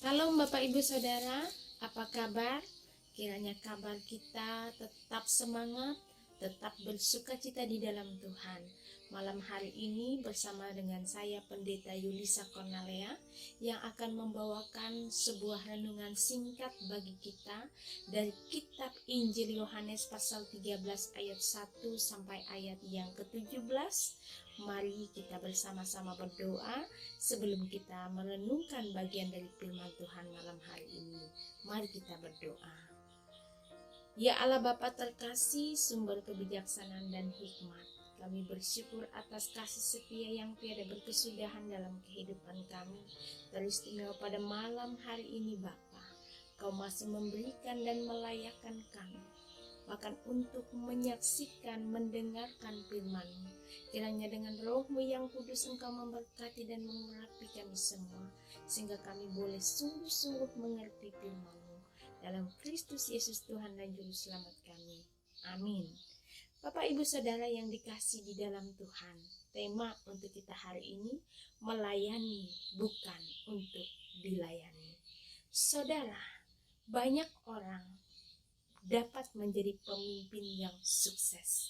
Salam Bapak Ibu Saudara, apa kabar? Kiranya kabar kita tetap semangat, tetap bersukacita di dalam Tuhan. Malam hari ini bersama dengan saya Pendeta Yulisa Cornalea yang akan membawakan sebuah renungan singkat bagi kita dari kitab Injil Yohanes pasal 13 ayat 1 sampai ayat yang ke-17. Mari kita bersama-sama berdoa sebelum kita merenungkan bagian dari firman Tuhan malam hari ini. Mari kita berdoa. Ya Allah Bapa terkasih, sumber kebijaksanaan dan hikmat, kami bersyukur atas kasih setia yang tiada berkesudahan dalam kehidupan kami. Teristimewa pada malam hari ini Bapa, Kau masih memberikan dan melayakkan kami, bahkan untuk menyaksikan, mendengarkan firman-Mu. Kiranya dengan Roh-Mu yang kudus Engkau memberkati dan mengurapi kami semua, sehingga kami boleh sungguh-sungguh mengerti firman-Mu. Dalam Kristus Yesus Tuhan dan Juru Selamat kami. Amin. Bapak Ibu Saudara yang dikasih di dalam Tuhan, tema untuk kita hari ini, melayani bukan untuk dilayani. Saudara, banyak orang dapat menjadi pemimpin yang sukses,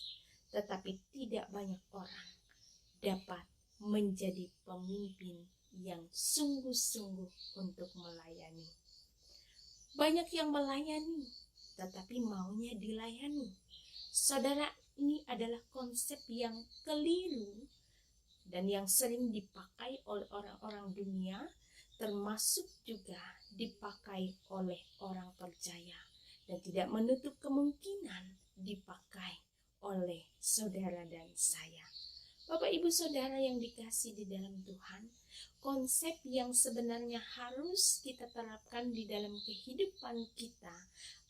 tetapi tidak banyak orang dapat menjadi pemimpin yang sungguh-sungguh untuk melayani. Banyak yang melayani, tetapi maunya dilayani. Saudara, ini adalah konsep yang keliru dan yang sering dipakai oleh orang-orang dunia, termasuk juga dipakai oleh orang percaya, dan tidak menutup kemungkinan dipakai oleh saudara dan saya. Bapak Ibu Saudara yang dikasih di dalam Tuhan, konsep yang sebenarnya harus kita terapkan di dalam kehidupan kita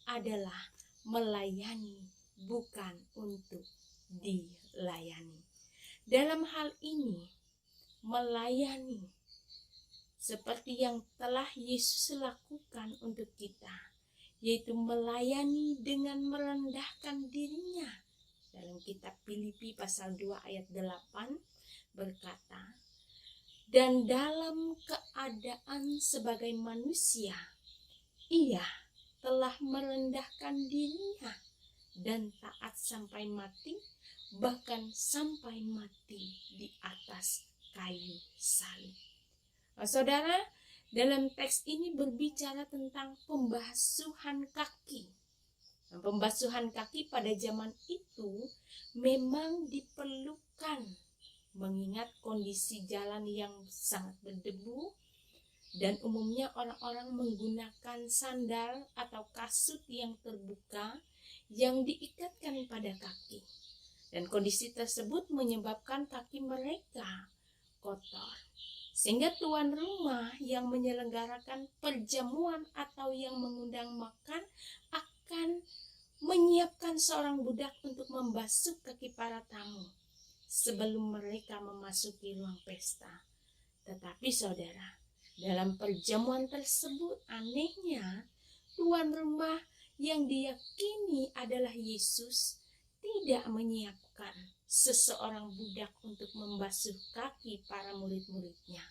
adalah melayani bukan untuk dilayani. Dalam hal ini, melayani seperti yang telah Yesus lakukan untuk kita, yaitu melayani dengan merendahkan dirinya. Dalam kitab Filipi pasal 2 ayat 8 berkata, dan dalam keadaan sebagai manusia, ia telah merendahkan dirinya dan taat sampai mati, bahkan sampai mati di atas kayu salib. Nah, saudara, dalam teks ini berbicara tentang pembasuhan kaki. Nah, pembasuhan kaki pada zaman itu memang diperlukan, mengingat kondisi jalan yang sangat berdebu, dan umumnya orang-orang menggunakan sandal atau kasut yang terbuka yang diikatkan pada kaki. Dan kondisi tersebut menyebabkan kaki mereka kotor, sehingga tuan rumah yang menyelenggarakan perjamuan atau yang mengundang makan akan menyiapkan seorang budak untuk membasuh kaki para tamu sebelum mereka memasuki ruang pesta. Tetapi saudara, dalam perjamuan tersebut anehnya tuan rumah yang diyakini adalah Yesus tidak menyiapkan seseorang budak untuk membasuh kaki para murid-muridnya,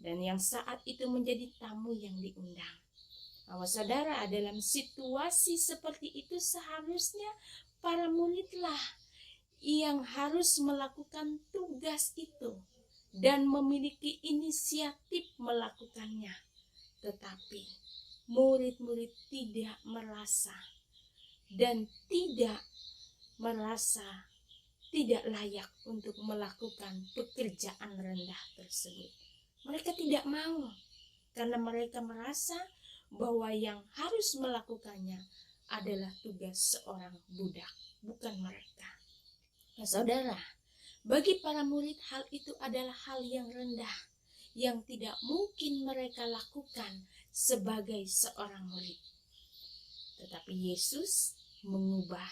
dan yang saat itu menjadi tamu yang diundang. Bahwa saudara, dalam situasi seperti itu seharusnya para muridlah yang harus melakukan tugas itu dan memiliki inisiatif melakukannya. Tetapi murid-murid tidak merasa tidak layak untuk melakukan pekerjaan rendah tersebut. Mereka tidak mau karena mereka merasa bahwa yang harus melakukannya adalah tugas seorang budak, bukan mereka. Nah, saudara, bagi para murid hal itu adalah hal yang rendah, yang tidak mungkin mereka lakukan sebagai seorang murid. Tetapi Yesus mengubah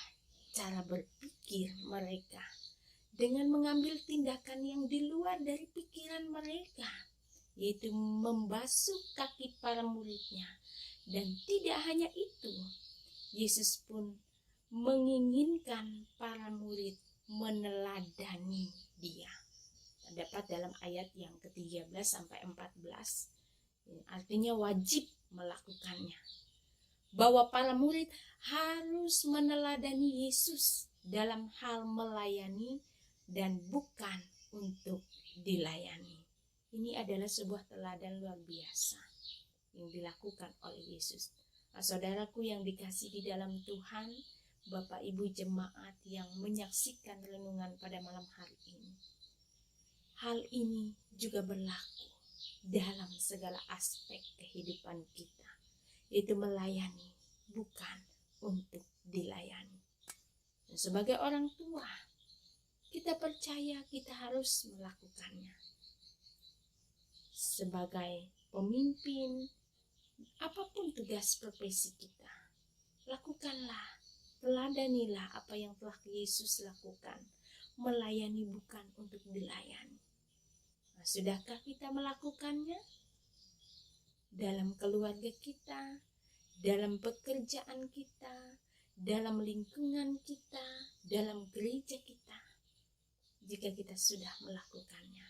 cara berpikir mereka dengan mengambil tindakan yang di luar dari pikiran mereka, yaitu membasuh kaki para muridnya. Dan tidak hanya itu, Yesus pun menginginkan para murid meneladani dia. Terdapat dalam ayat yang ke-13 sampai 14. Artinya wajib melakukannya. Bahwa para murid harus meneladani Yesus dalam hal melayani dan bukan untuk dilayani. Ini adalah sebuah teladan luar biasa yang dilakukan oleh Yesus. Saudaraku yang dikasihi di dalam Tuhan, Bapak Ibu jemaat yang menyaksikan renungan pada malam hari ini. Hal ini juga berlaku dalam segala aspek kehidupan kita, yaitu melayani bukan untuk dilayani. Dan sebagai orang tua, kita percaya kita harus melakukannya. Sebagai pemimpin, apapun tugas profesi kita, lakukanlah, teladanilah apa yang telah Yesus lakukan. Melayani bukan untuk dilayani. Nah, sudahkah kita melakukannya? Dalam keluarga kita, dalam pekerjaan kita, dalam lingkungan kita, dalam gereja kita. Jika kita sudah melakukannya,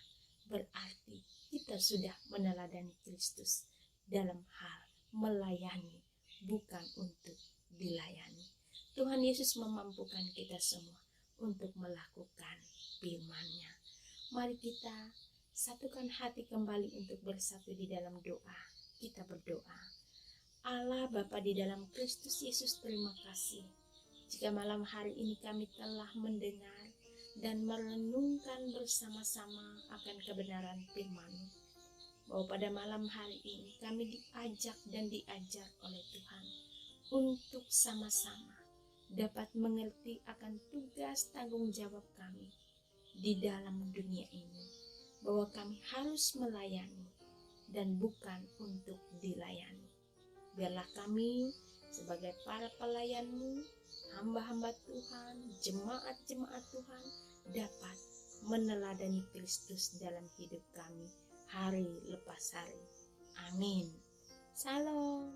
berarti kita sudah meneladani Kristus dalam hal melayani, bukan untuk dilayani. Tuhan Yesus memampukan kita semua untuk melakukan firman-Nya. Mari kita satukan hati kembali untuk bersatu di dalam doa. Kita berdoa. Allah Bapa di dalam Kristus Yesus, terima kasih jika malam hari ini kami telah mendengar dan merenungkan bersama-sama akan kebenaran firman-Mu. Bahwa pada malam hari ini kami diajak dan diajar oleh Tuhan untuk sama-sama dapat mengerti akan tugas tanggung jawab kami di dalam dunia ini. Bahwa kami harus melayani dan bukan untuk dilayani. Biarlah kami sebagai para pelayan-Mu, hamba-hamba Tuhan, jemaat-jemaat Tuhan dapat meneladani Kristus dalam hidup kami hari lepas hari. Amin. Salam.